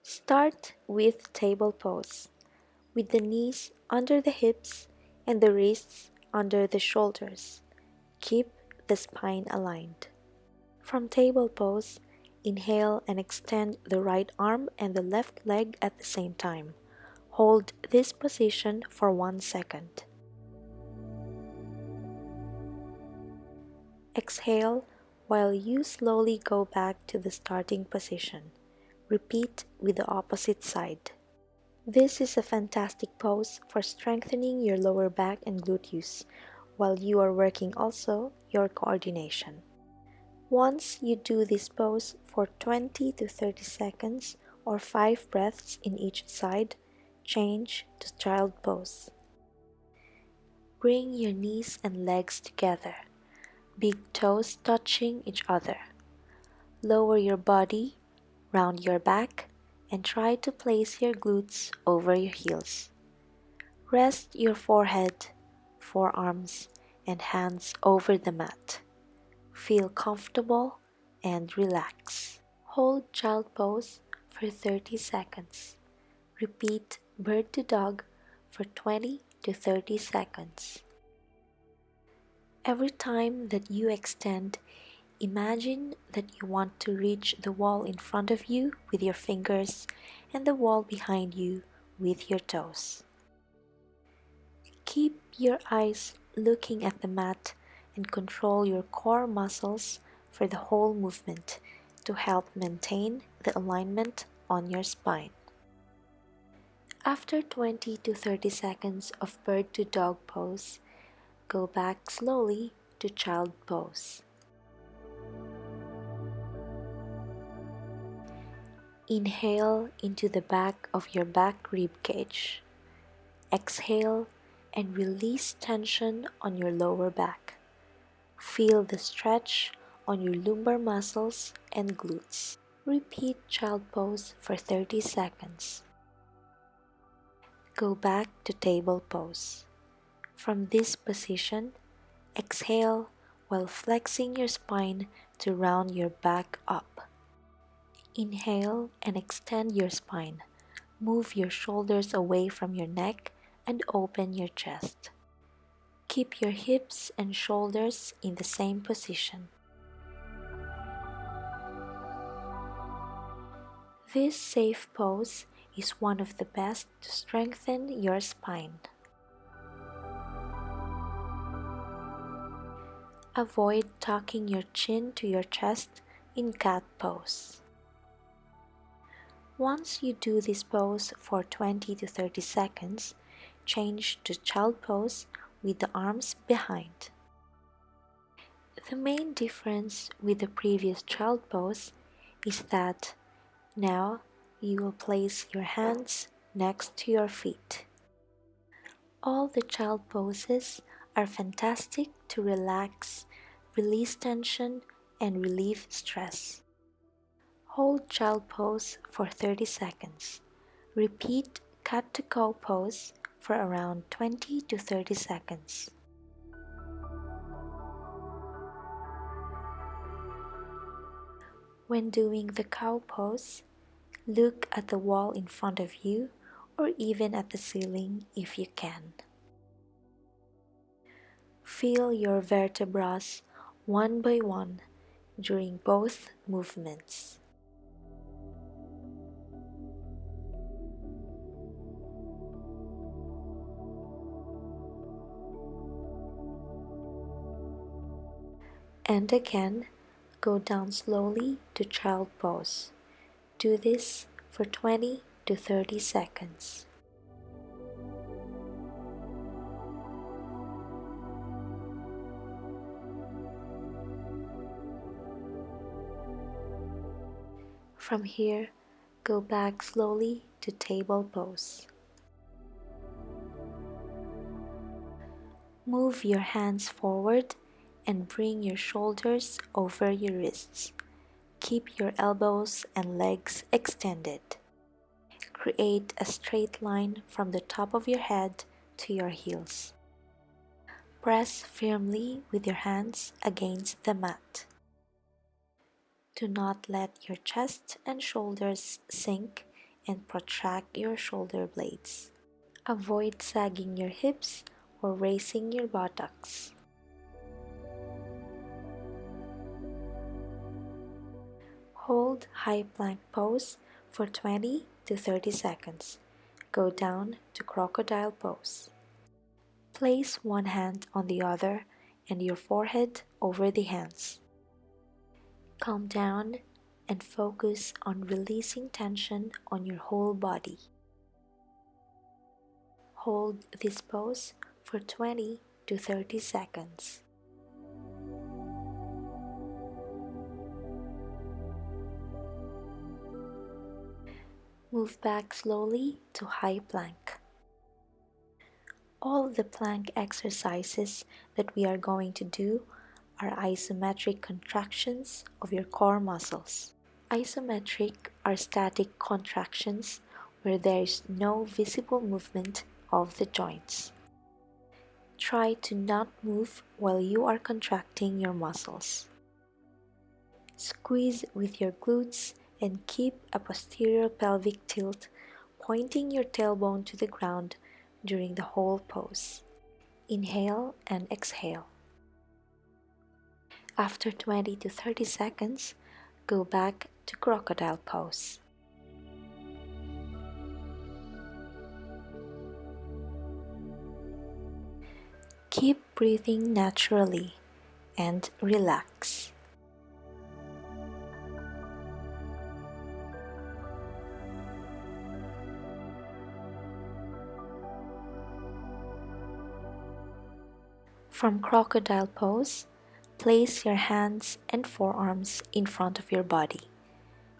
Start with table pose, with the knees under the hips and the wrists under the shoulders. Keep the spine aligned. From table pose, inhale and extend the right arm and the left leg at the same time. Hold this position for 1 second. Exhale while you slowly go back to the starting position. Repeat with the opposite side. This is a fantastic pose for strengthening your lower back and gluteus, while you are working also your coordination. Once you do this pose for 20 to 30 seconds or 5 breaths in each side, change to child pose. Bring your knees and legs together, big toes touching each other. Lower your body, round your back, and try to place your glutes over your heels. Rest your forehead, forearms, and hands over the mat. Feel comfortable and relax. Hold child pose for 30 seconds. Repeat bird to dog for 20 to 30 seconds. Every time that you extend, imagine that you want to reach the wall in front of you with your fingers and the wall behind you with your toes. Keep your eyes looking at the mat and control your core muscles for the whole movement to help maintain the alignment on your spine. After 20 to 30 seconds of bird to dog pose, go back slowly to child pose. Inhale into the back of your back rib cage. Exhale and release tension on your lower back. Feel the stretch on your lumbar muscles and glutes. Repeat child pose for 30 seconds. Go back to table pose. From this position, exhale while flexing your spine to round your back up. Inhale and extend your spine. Move your shoulders away from your neck and open your chest. Keep your hips and shoulders in the same position. This safe pose is one of the best to strengthen your spine. Avoid tucking your chin to your chest in cat pose. Once you do this pose for 20 to 30 seconds, change to child pose with the arms behind. The main difference with the previous child pose is that now you will place your hands next to your feet. All the child poses are fantastic to relax, release tension, and relieve stress. Hold child pose for 30 seconds. Repeat cat to cow pose for around 20 to 30 seconds. When doing the cow pose, look at the wall in front of you or even at the ceiling if you can. Feel your vertebrae one by one during both movements. And again, go down slowly to child pose. Do this for 20 to 30 seconds. From here, go back slowly to table pose. Move your hands forward and bring your shoulders over your wrists. Keep your elbows and legs extended. Create a straight line from the top of your head to your heels. Press firmly with your hands against the mat. Do not let your chest and shoulders sink and protract your shoulder blades. Avoid sagging your hips or raising your buttocks. Hold high plank pose for 20 to 30 seconds. Go down to crocodile pose. Place one hand on the other and your forehead over the hands. Calm down and focus on releasing tension on your whole body. Hold this pose for 20 to 30 seconds. Move back slowly to high plank. All the plank exercises that we are going to do are isometric contractions of your core muscles. Isometric are static contractions where there is no visible movement of the joints. Try to not move while you are contracting your muscles. Squeeze with your glutes and keep a posterior pelvic tilt, pointing your tailbone to the ground during the whole pose. Inhale and exhale. After 20 to 30 seconds, go back to crocodile pose. Keep breathing naturally and relax. From crocodile pose, place your hands and forearms in front of your body.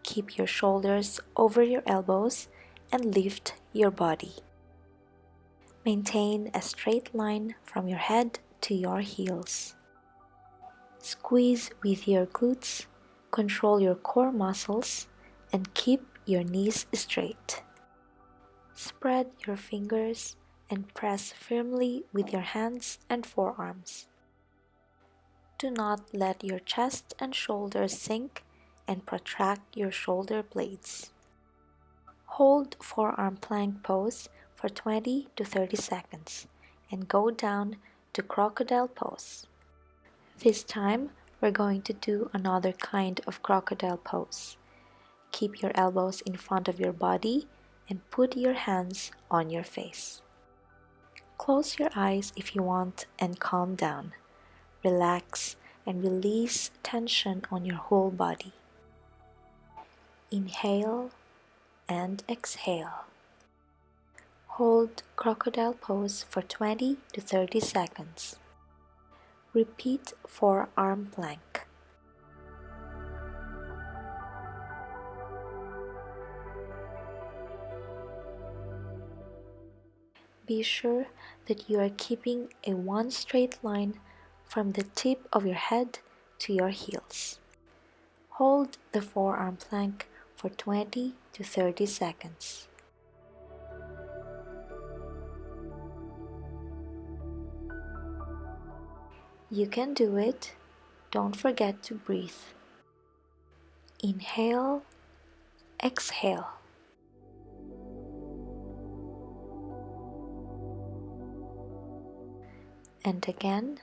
Keep your shoulders over your elbows and lift your body. Maintain a straight line from your head to your heels. Squeeze with your glutes, control your core muscles, and keep your knees straight. Spread your fingers and press firmly with your hands and forearms. Do not let your chest and shoulders sink and protract your shoulder blades. Hold forearm plank pose for 20 to 30 seconds and go down to crocodile pose. This time, we're going to do another kind of crocodile pose. Keep your elbows in front of your body and put your hands on your face. Close your eyes if you want and calm down. Relax and release tension on your whole body. Inhale and exhale. Hold crocodile pose for 20 to 30 seconds. Repeat forearm plank. Be sure that you are keeping a one straight line from the tip of your head to your heels. Hold the forearm plank for 20 to 30 seconds. You can do it. Don't forget to breathe. Inhale, exhale. And again,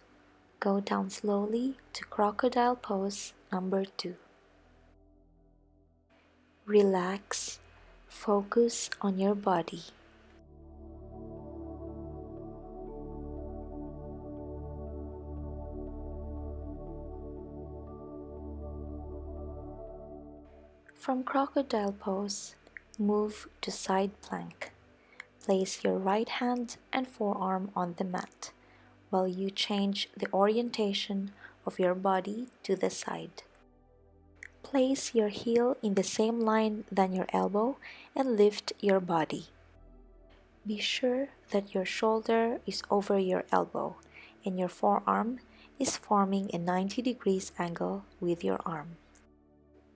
go down slowly to crocodile pose number 2. Relax, focus on your body. From crocodile pose, move to side plank. Place your right hand and forearm on the mat while you change the orientation of your body to the side. Place your heel in the same line than your elbow and lift your body. Be sure that your shoulder is over your elbow and your forearm is forming a 90 degrees angle with your arm.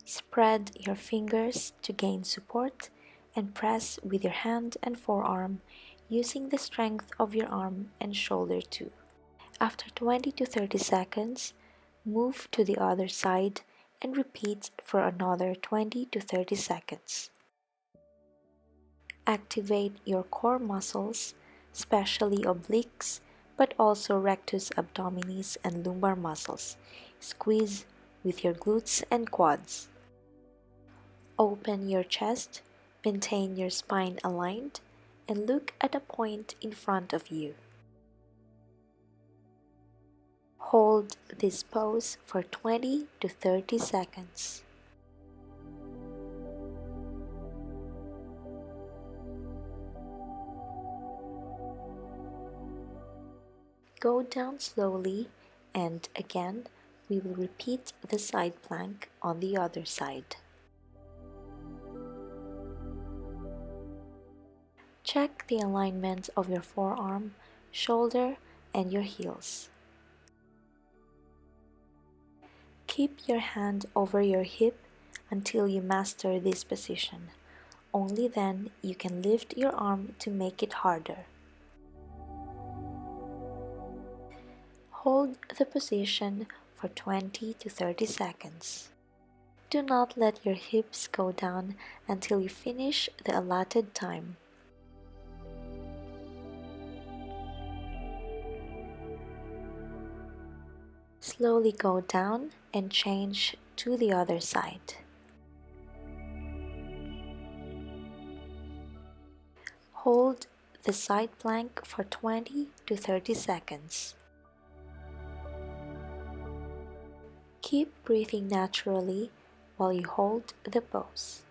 Spread your fingers to gain support and press with your hand and forearm using the strength of your arm and shoulder too. After 20 to 30 seconds, move to the other side and repeat for another 20 to 30 seconds. Activate your core muscles, especially obliques, but also rectus abdominis and lumbar muscles. Squeeze with your glutes and quads. Open your chest, maintain your spine aligned, and look at a point in front of you. Hold this pose for 20 to 30 seconds. Go down slowly, and again, we will repeat the side plank on the other side. Check the alignment of your forearm, shoulder, and your heels. Keep your hand over your hip until you master this position. Only then you can lift your arm to make it harder. Hold the position for 20 to 30 seconds. Do not let your hips go down until you finish the allotted time. Slowly go down and change to the other side. Hold the side plank for 20 to 30 seconds. Keep breathing naturally while you hold the pose.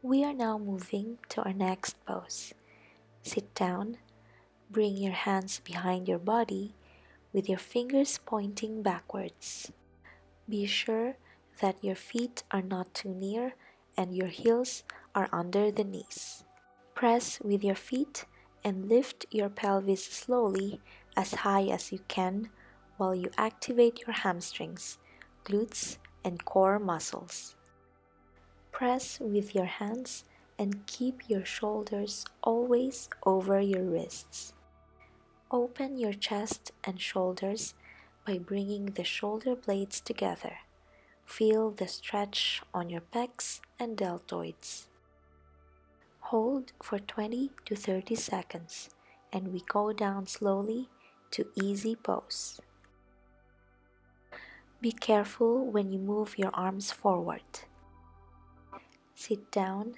We are now moving to our next pose. Sit down, bring your hands behind your body with your fingers pointing backwards. Be sure that your feet are not too near and your heels are under the knees. Press with your feet and lift your pelvis slowly as high as you can while you activate your hamstrings, glutes, and core muscles. Press with your hands and keep your shoulders always over your wrists. Open your chest and shoulders by bringing the shoulder blades together. Feel the stretch on your pecs and deltoids. Hold for 20 to 30 seconds and we go down slowly to easy pose. Be careful when you move your arms forward. Sit down,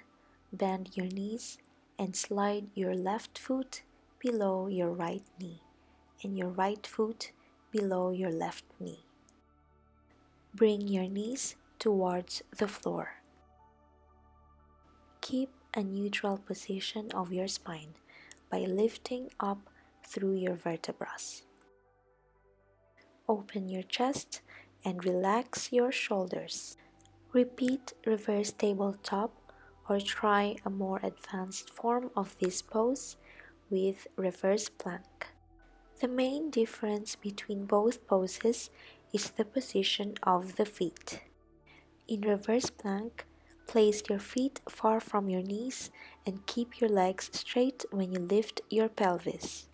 bend your knees, and slide your left foot below your right knee and your right foot below your left knee. Bring your knees towards the floor. Keep a neutral position of your spine by lifting up through your vertebrae. Open your chest and relax your shoulders. Repeat reverse tabletop or try a more advanced form of this pose with reverse plank. The main difference between both poses is the position of the feet. In reverse plank, place your feet far from your knees and keep your legs straight when you lift your pelvis.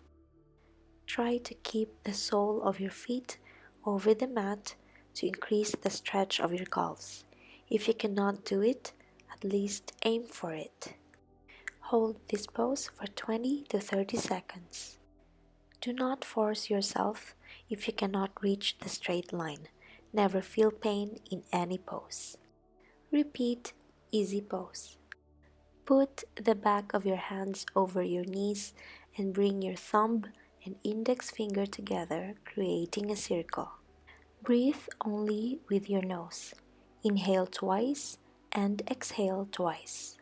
Try to keep the sole of your feet over the mat to increase the stretch of your calves. If you cannot do it, at least aim for it. Hold this pose for 20 to 30 seconds. Do not force yourself if you cannot reach the straight line. Never feel pain in any pose. Repeat easy pose. Put the back of your hands over your knees and bring your thumb and index finger together, creating a circle. Breathe only with your nose. Inhale twice and exhale twice.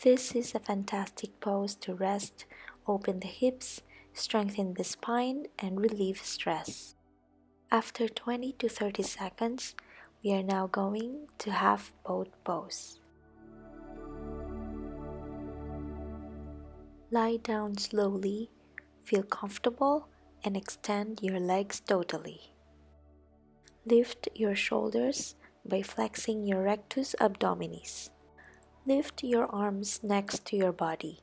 This is a fantastic pose to rest, open the hips, strengthen the spine, and relieve stress. After 20 to 30 seconds, we are now going to half boat pose. Lie down slowly, feel comfortable, and extend your legs totally. Lift your shoulders by flexing your rectus abdominis. Lift your arms next to your body.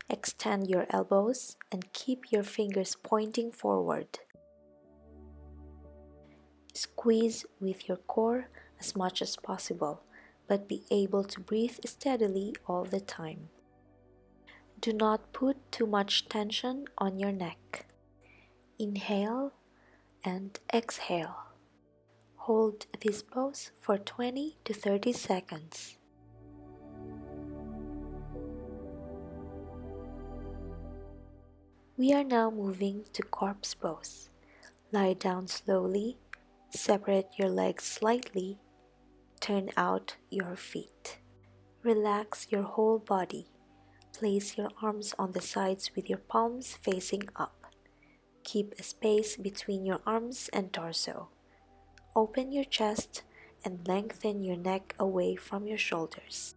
Extend your elbows and keep your fingers pointing forward. Squeeze with your core as much as possible, but be able to breathe steadily all the time. Do not put too much tension on your neck. Inhale and exhale. Hold this pose for 20 to 30 seconds. We are now moving to corpse pose. Lie down slowly, separate your legs slightly, turn out your feet. Relax your whole body. Place your arms on the sides with your palms facing up. Keep a space between your arms and torso. Open your chest and lengthen your neck away from your shoulders.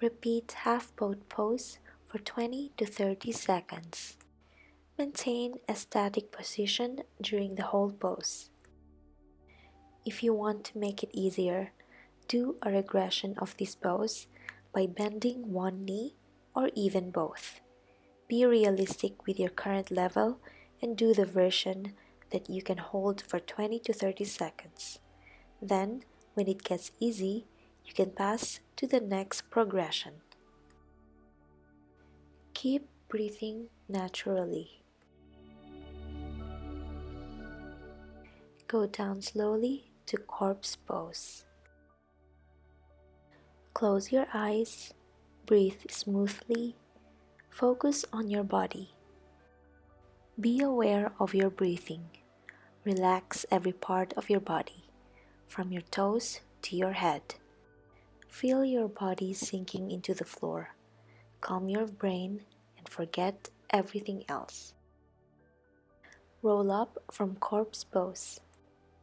Repeat half boat pose for 20 to 30 seconds. Maintain a static position during the whole pose. If you want to make it easier, do a regression of this pose by bending one knee or even both. Be realistic with your current level and do the version that you can hold for 20 to 30 seconds. Then, when it gets easy, you can pass to the next progression. Keep breathing naturally. Go down slowly to corpse pose. Close your eyes, breathe smoothly, focus on your body. Be aware of your breathing. Relax every part of your body, from your toes to your head. Feel your body sinking into the floor. Calm your brain and forget everything else. Roll up from corpse pose.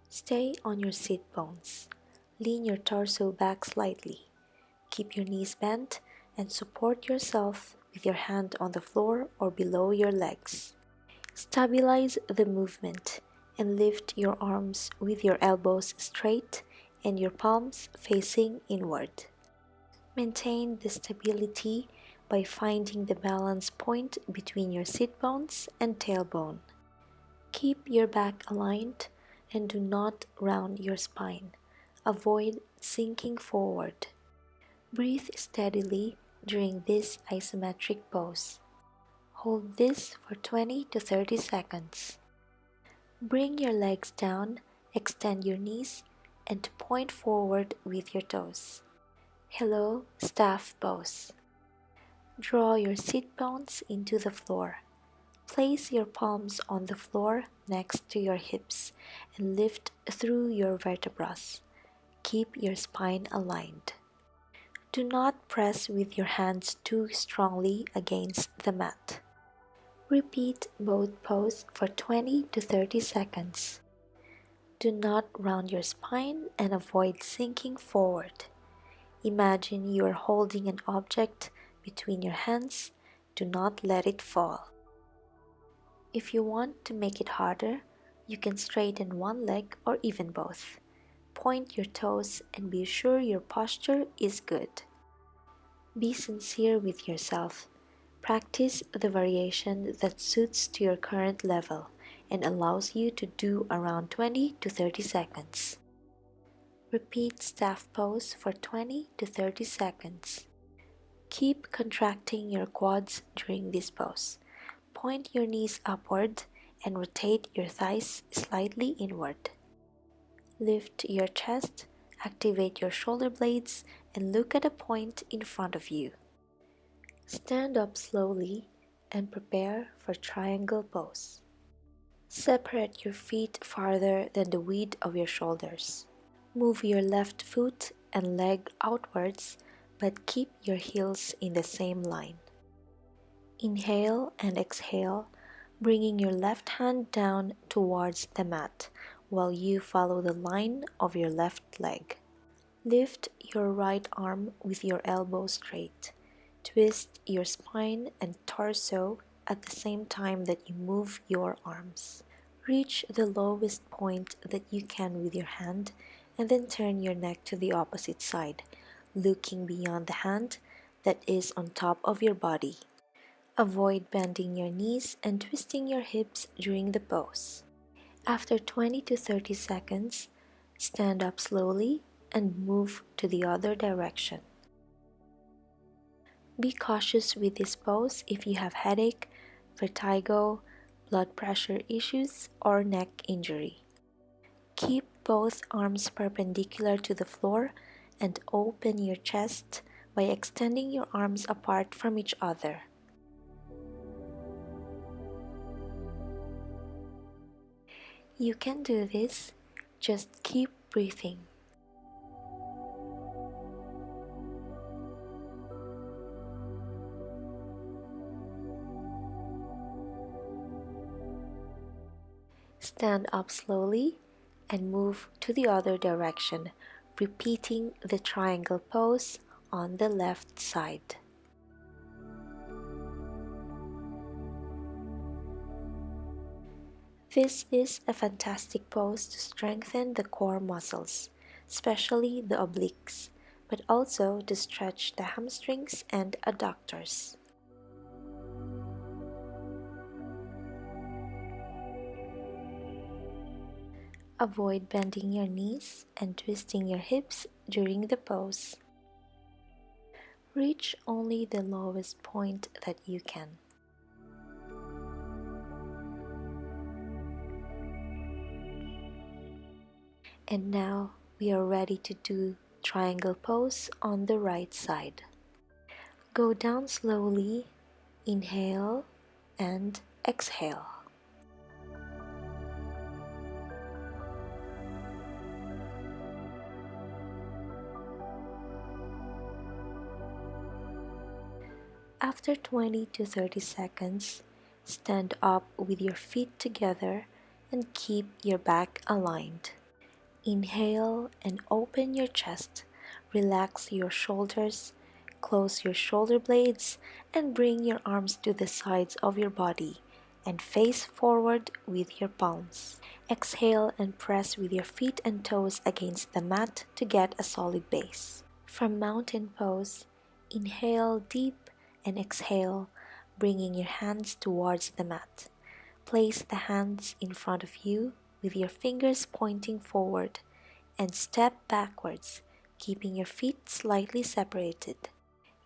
Stay on your sit bones. Lean your torso back slightly. Keep your knees bent and support yourself with your hand on the floor or below your legs. Stabilize the movement and lift your arms with your elbows straight and your palms facing inward. Maintain the stability by finding the balance point between your sit bones and tailbone. Keep your back aligned and do not round your spine. Avoid sinking forward. Breathe steadily during this isometric pose. Hold this for 20 to 30 seconds. Bring your legs down, extend your knees, and point forward with your toes. Hello, staff pose. Draw your sit bones into the floor. Place your palms on the floor next to your hips and lift through your vertebrae. Keep your spine aligned. Do not press with your hands too strongly against the mat. Repeat both poses for 20 to 30 seconds. Do not round your spine and avoid sinking forward. Imagine you are holding an object between your hands. Do not let it fall. If you want to make it harder, you can straighten one leg or even both. Point your toes and be sure your posture is good. Be sincere with yourself. Practice the variation that suits to your current level and allows you to do around 20 to 30 seconds. Repeat staff pose for 20 to 30 seconds. Keep contracting your quads during this pose. Point your knees upward and rotate your thighs slightly inward. Lift your chest, activate your shoulder blades, and look at a point in front of you. Stand up slowly and prepare for triangle pose. Separate your feet farther than the width of your shoulders. Move your left foot and leg outwards, but keep your heels in the same line. Inhale and exhale, bringing your left hand down towards the mat while you follow the line of your left leg. Lift your right arm with your elbow straight. Twist your spine and torso at the same time that you move your arms. Reach the lowest point that you can with your hand and then turn your neck to the opposite side, looking beyond the hand that is on top of your body. Avoid bending your knees and twisting your hips during the pose. After 20 to 30 seconds, stand up slowly and move to the other direction. Be cautious with this pose if you have headache, vertigo, blood pressure issues, or neck injury. Keep both arms perpendicular to the floor and open your chest by extending your arms apart from each other. You can do this, just keep breathing. Stand up slowly and move to the other direction, repeating the triangle pose on the left side. This is a fantastic pose to strengthen the core muscles, especially the obliques, but also to stretch the hamstrings and adductors. Avoid bending your knees and twisting your hips during the pose. Reach only the lowest point that you can. And now we are ready to do triangle pose on the right side. Go down slowly, inhale and exhale. After 20 to 30 seconds, stand up with your feet together and keep your back aligned. Inhale and open your chest, relax your shoulders, close your shoulder blades, and bring your arms to the sides of your body and face forward with your palms. Exhale and press with your feet and toes against the mat to get a solid base. From mountain pose, inhale deep and exhale, bringing your hands towards the mat. Place the hands in front of you with your fingers pointing forward and step backwards, keeping your feet slightly separated.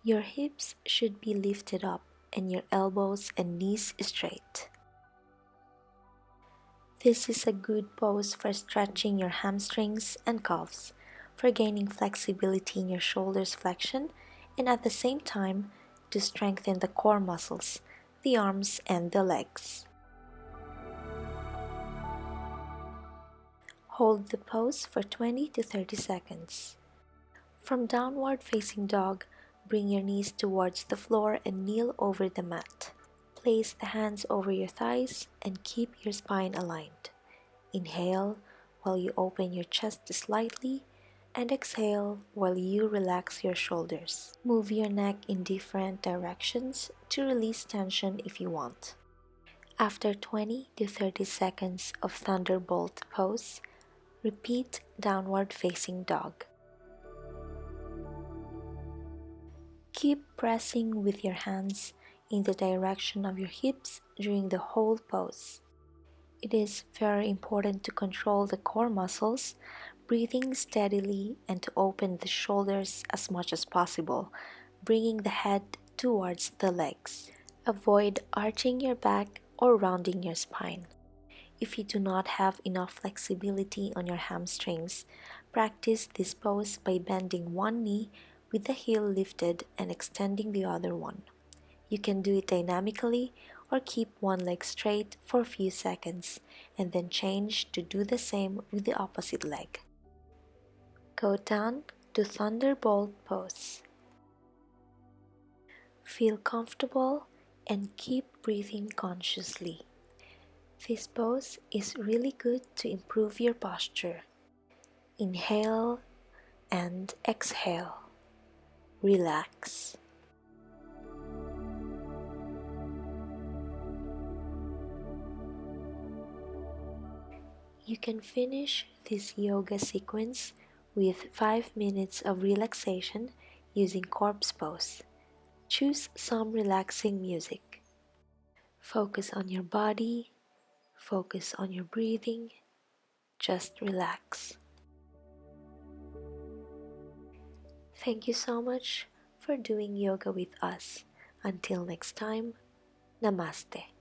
Your hips should be lifted up and your elbows and knees straight. This is a good pose for stretching your hamstrings and calves, for gaining flexibility in your shoulders flexion, and at the same time to strengthen the core muscles, the arms and the legs. Hold the pose for 20 to 30 seconds. From downward facing dog, bring your knees towards the floor and kneel over the mat. Place the hands over your thighs and keep your spine aligned. Inhale while you open your chest slightly and exhale while you relax your shoulders. Move your neck in different directions to release tension if you want. After 20 to 30 seconds of thunderbolt pose, repeat downward facing dog. Keep pressing with your hands in the direction of your hips during the whole pose. It is very important to control the core muscles, breathing steadily and to open the shoulders as much as possible, bringing the head towards the legs. Avoid arching your back or rounding your spine. If you do not have enough flexibility on your hamstrings, practice this pose by bending one knee with the heel lifted and extending the other one. You can do it dynamically or keep one leg straight for a few seconds and then change to do the same with the opposite leg. Go down to thunderbolt pose. Feel comfortable and keep breathing consciously. This pose is really good to improve your posture. Inhale and exhale. Relax. You can finish this yoga sequence with 5 minutes of relaxation using corpse pose. Choose some relaxing music. Focus on your body, Focus on your breathing. Just relax. Thank you so much for doing yoga with us. Until next time, Namaste.